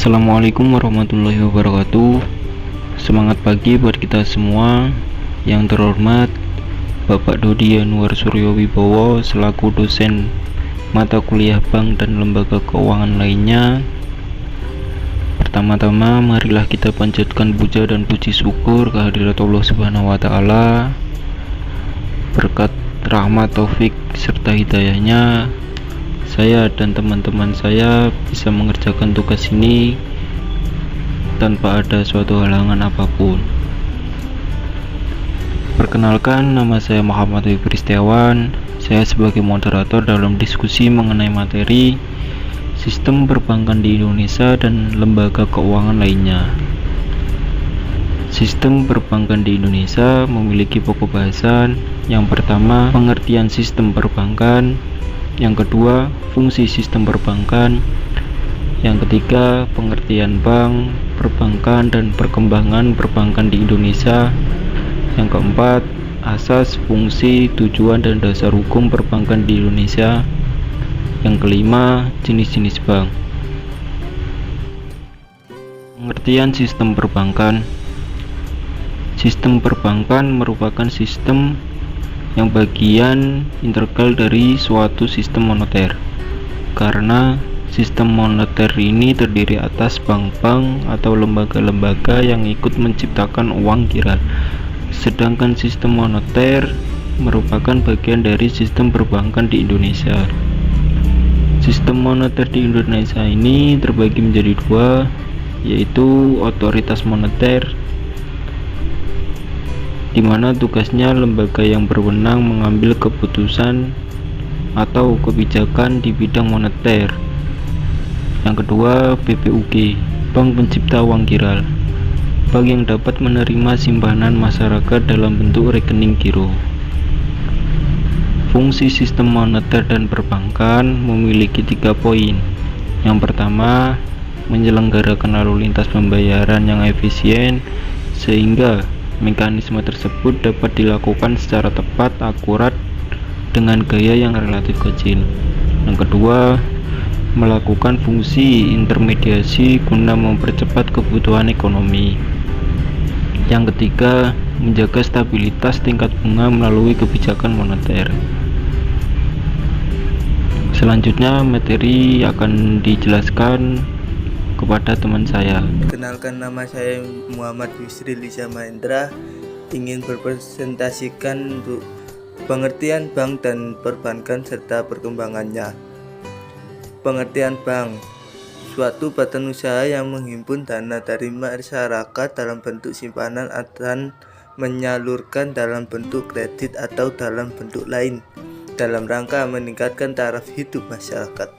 Assalamualaikum warahmatullahi wabarakatuh. Semangat pagi buat kita semua. Yang terhormat Bapak Dodi Yanuar Suryo Wibowo selaku dosen mata kuliah bank dan lembaga keuangan lainnya. Pertama-tama marilah kita panjatkan puja dan puji syukur kehadirat Allah Subhanahu wa taala. Berkat rahmat, taufik serta hidayahnya, saya dan teman-teman saya bisa mengerjakan tugas ini tanpa ada suatu halangan apapun. Perkenalkan, nama saya Muhammad Wibri Setiawan. Saya sebagai moderator dalam diskusi mengenai materi sistem perbankan di Indonesia dan lembaga keuangan lainnya. Sistem perbankan di Indonesia memiliki pokok bahasan. Yang pertama, pengertian sistem perbankan. Yang kedua, fungsi sistem perbankan. Yang ketiga, pengertian bank, perbankan, dan perkembangan perbankan di Indonesia. Yang keempat, asas, fungsi, tujuan, dan dasar hukum perbankan di Indonesia. Yang kelima, jenis-jenis bank. Pengertian sistem perbankan. Sistem perbankan merupakan sistem yang bagian integral dari suatu sistem moneter, karena sistem moneter ini terdiri atas bank-bank atau lembaga-lembaga yang ikut menciptakan uang kira. Sedangkan sistem moneter merupakan bagian dari sistem perbankan di Indonesia. Sistem moneter di Indonesia ini terbagi menjadi dua, yaitu otoritas moneter, di mana tugasnya lembaga yang berwenang mengambil keputusan atau kebijakan di bidang moneter. Yang kedua, BPUG, Bank Pencipta Uang Kiral, bank yang dapat menerima simpanan masyarakat dalam bentuk rekening giro. Fungsi sistem moneter dan perbankan memiliki 3 poin. Yang pertama, menyelenggarakan lalu lintas pembayaran yang efisien sehingga mekanisme tersebut dapat dilakukan secara tepat, akurat, dengan gaya yang relatif kecil. Yang kedua, melakukan fungsi intermediasi guna mempercepat kebutuhan ekonomi. Yang ketiga, menjaga stabilitas tingkat bunga melalui kebijakan moneter. Selanjutnya, materi akan dijelaskan kepada teman saya. Kenalkan, nama saya Muhammad Yusri Lisa Mahendra, ingin berpresentasikan untuk pengertian bank dan perbankan serta perkembangannya. Pengertian bank, suatu badan usaha yang menghimpun dana dari masyarakat dalam bentuk simpanan dan menyalurkan dalam bentuk kredit atau dalam bentuk lain dalam rangka meningkatkan taraf hidup masyarakat.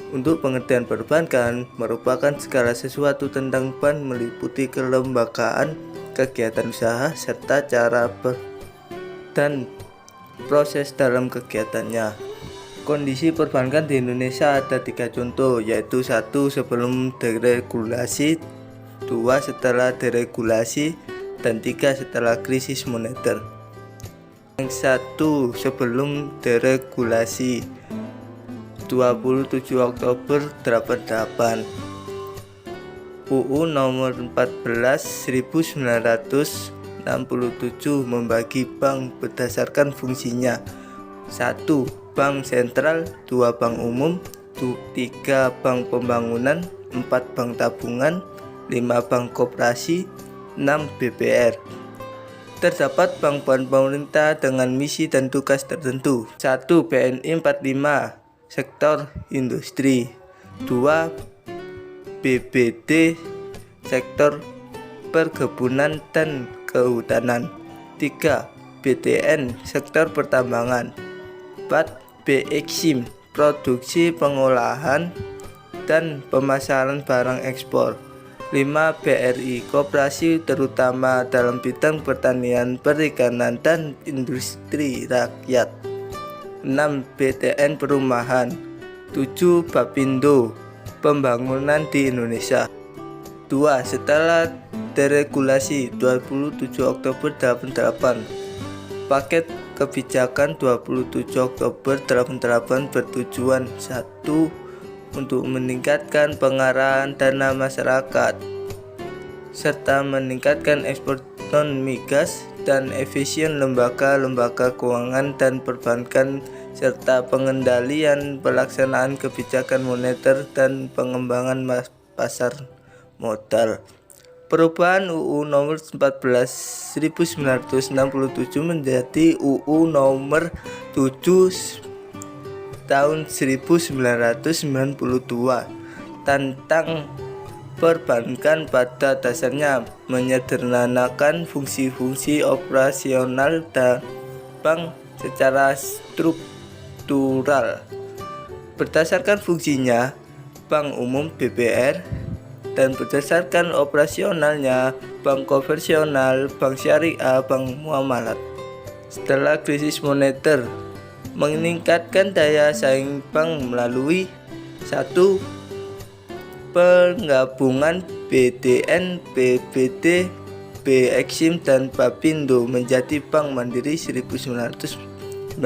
Untuk pengertian perbankan, merupakan segala sesuatu tentang bank meliputi kelembagaan, kegiatan usaha, serta cara dan proses dalam kegiatannya. Kondisi perbankan di Indonesia ada 3 contoh, yaitu 1. Sebelum deregulasi, 2. Setelah deregulasi, dan 3. Setelah krisis moneter. Yang 1. Sebelum deregulasi, 27 Oktober 88, UU nomor 14 1967 membagi bank berdasarkan fungsinya. 1. Bank sentral, 2. Bank umum, 3. Bank pembangunan, 4. Bank tabungan, 5. Bank koperasi, 6. BPR. Terdapat bank pemerintah dengan misi dan tugas tertentu. 1. BNI 45, sektor industri. 2. BBD, sektor perkebunan dan kehutanan. 3. BTN, sektor pertambangan. 4. BEXIM, produksi, pengolahan, dan pemasaran barang ekspor. 5. BRI, koperasi terutama dalam bidang pertanian, perikanan, dan industri rakyat. 6. BTN perumahan. 7. Bapindo, pembangunan di Indonesia. 2. Setelah deregulasi, 27 Oktober 88, paket kebijakan 27 Oktober 88 bertujuan 1. untuk meningkatkan pengarahan dana masyarakat serta meningkatkan ekspor non migas dan efisien lembaga-lembaga keuangan dan perbankan serta pengendalian pelaksanaan kebijakan moneter dan pengembangan pasar modal. Perubahan UU nomor 14 1967 menjadi UU nomor 7 tahun 1992 tentang perbankan pada dasarnya menyederhanakan fungsi-fungsi operasional dan bank secara struktural. Berdasarkan fungsinya, bank umum BBR, dan berdasarkan operasionalnya, bank konvensional, bank syariah, bank muamalat. Setelah krisis moneter, meningkatkan daya saing bank melalui 1. Penggabungan BDN, BBD, BEksim dan Bapindo menjadi Bank Mandiri 1999.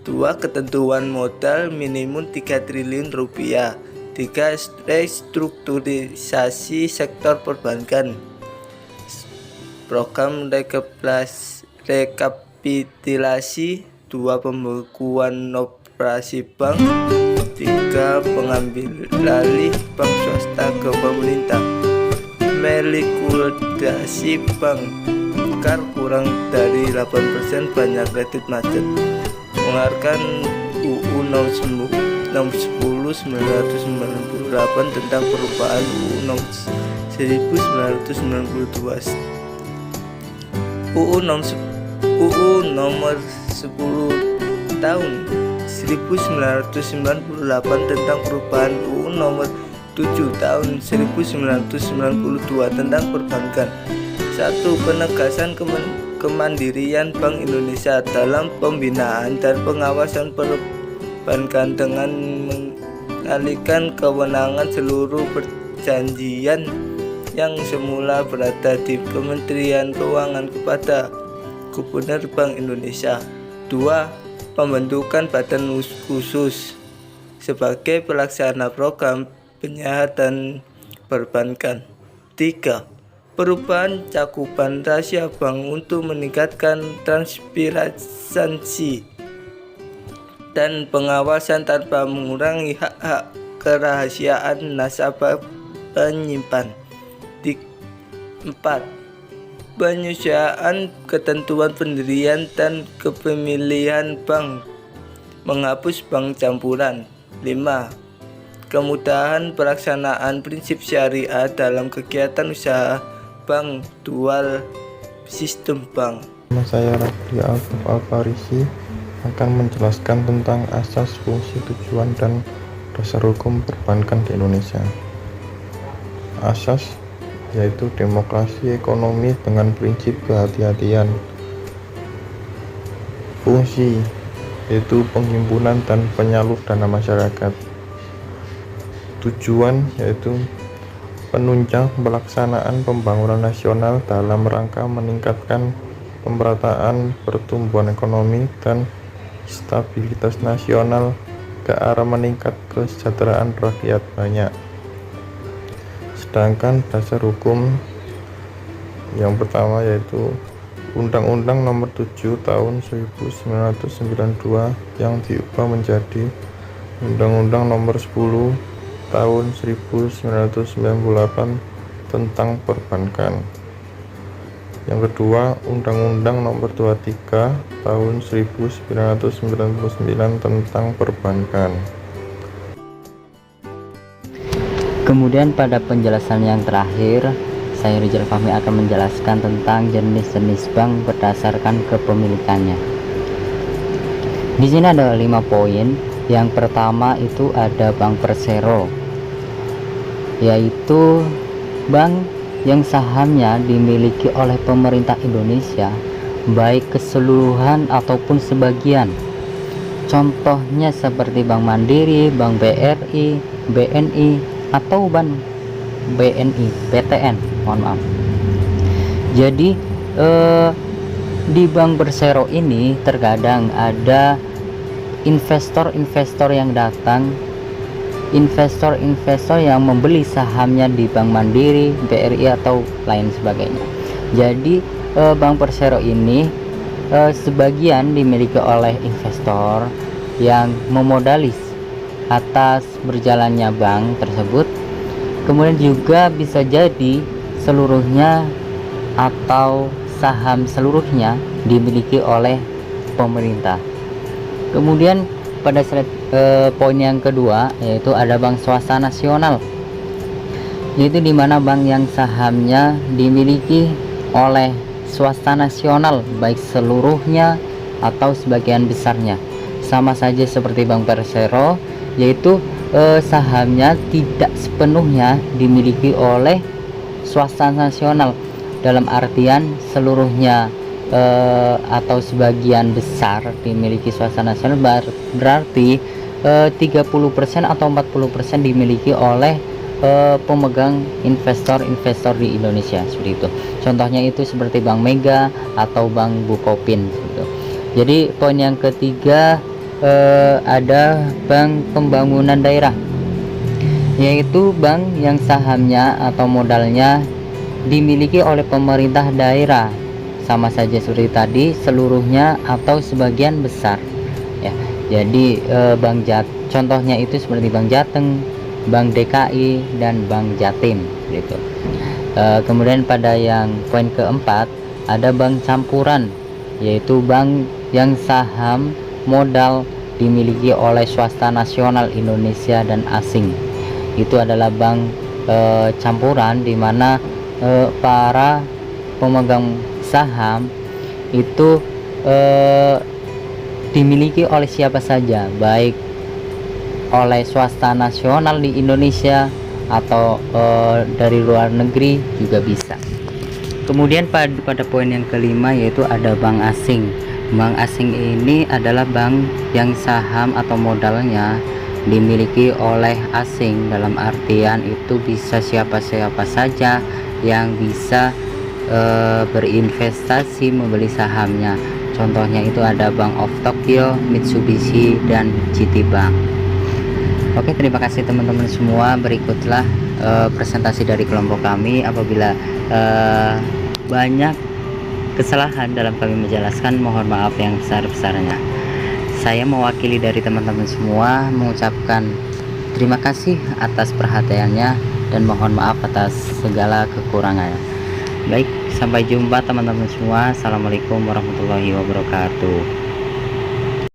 2. Ketentuan modal minimum 3 triliun rupiah. 3. Restrukturisasi sektor perbankan. Program rekapitulasi. 2. Pembekuan operasi bank. 3. Pengambil alih bank swasta ke pemerintah. Melikuidasi bank bakar kurang dari 8%, banyak kredit macet. Mengeluarkan UU nomor 10 1998 tentang perubahan UU nomor 1992. UU nomor 10 tahun 1998 tentang perubahan UU nomor 7 tahun 1992 tentang perbankan. 1. Penegasan kemandirian Bank Indonesia dalam pembinaan dan pengawasan perbankan dengan mengalihkan kewenangan seluruh perjanjian yang semula berada di Kementerian Keuangan kepada Gubernur Bank Indonesia. 2. Pembentukan badan khusus sebagai pelaksana program penyihatan perbankan. 3. Perubahan cakupan rahasia bank untuk meningkatkan transparansi dan pengawasan tanpa mengurangi hak-hak kerahasiaan nasabah penyimpan. 4. Penyesuaian ketentuan pendirian dan kepemilikan bank, menghapus bank campuran. 5. Kemudahan pelaksanaan prinsip syariah dalam kegiatan usaha bank dual sistem bank. Nama saya Rafli Al-Farisi akan menjelaskan tentang asas, fungsi, tujuan, dan dasar hukum perbankan di Indonesia. Asas yaitu demokrasi ekonomi dengan prinsip kehati-hatian. Fungsi yaitu penghimpunan dan penyalur dana masyarakat. Tujuan yaitu penunjang pelaksanaan pembangunan nasional dalam rangka meningkatkan pemerataan pertumbuhan ekonomi dan stabilitas nasional ke arah meningkat kesejahteraan rakyat banyak. Sedangkan dasar hukum yang pertama yaitu Undang-Undang Nomor 7 Tahun 1992 yang diubah menjadi Undang-Undang Nomor 10 Tahun 1998 tentang perbankan. Yang kedua, Undang-Undang Nomor 23 Tahun 1999 tentang perbankan. Kemudian pada penjelasan yang terakhir, saya Rizal Fahmi akan menjelaskan tentang jenis-jenis bank berdasarkan kepemilikannya. Di sini ada 5 poin. Yang pertama itu ada bank persero, yaitu bank yang sahamnya dimiliki oleh pemerintah Indonesia, baik keseluruhan ataupun sebagian. Contohnya seperti Bank Mandiri, Bank BRI, BNI, atau Bank BTN, mohon maaf. Jadi di bank bersero ini terkadang ada investor-investor yang datang investor-investor yang membeli sahamnya di Bank Mandiri, BRI atau lain sebagainya. Jadi Bank Persero ini sebagian dimiliki oleh investor yang memodalis atas berjalannya bank tersebut. Kemudian juga bisa jadi seluruhnya atau saham seluruhnya dimiliki oleh pemerintah. Kemudian pada poin yang kedua yaitu ada bank swasta nasional, yaitu dimana bank yang sahamnya dimiliki oleh swasta nasional baik seluruhnya atau sebagian besarnya. Sama saja seperti Bank Persero, yaitu sahamnya tidak sepenuhnya dimiliki oleh swasta nasional, dalam artian seluruhnya atau sebagian besar dimiliki swasta nasional, berarti 30% atau 40% dimiliki oleh pemegang investor di Indonesia, seperti itu. Contohnya itu seperti Bank Mega atau Bank Bukopin gitu. Jadi poin yang ketiga ada Bank Pembangunan Daerah, yaitu bank yang sahamnya atau modalnya dimiliki oleh pemerintah daerah. Sama saja seperti tadi, seluruhnya atau sebagian besar ya. Jadi contohnya itu seperti Bank Jateng, Bank DKI dan Bank Jatim gitu. Kemudian pada yang poin keempat ada bank campuran, yaitu bank yang saham modal dimiliki oleh swasta nasional Indonesia dan asing. Itu adalah bank campuran di mana para pemegang saham itu dimiliki oleh siapa saja, baik oleh swasta nasional di Indonesia atau dari luar negeri juga bisa. Kemudian pada poin yang kelima yaitu ada bank asing. Bank asing ini adalah bank yang saham atau modalnya dimiliki oleh asing, dalam artian itu bisa siapa-siapa saja yang bisa berinvestasi membeli sahamnya. Contohnya itu ada Bank of Tokyo, Mitsubishi dan Citibank. Oke, terima kasih teman-teman semua. Berikutlah presentasi dari kelompok kami. Apabila banyak kesalahan dalam kami menjelaskan, mohon maaf yang besar-besarnya. Saya mewakili dari teman-teman semua mengucapkan terima kasih atas perhatiannya dan mohon maaf atas segala kekurangannya. Baik, sampai jumpa teman-teman semua. Assalamualaikum warahmatullahi wabarakatuh.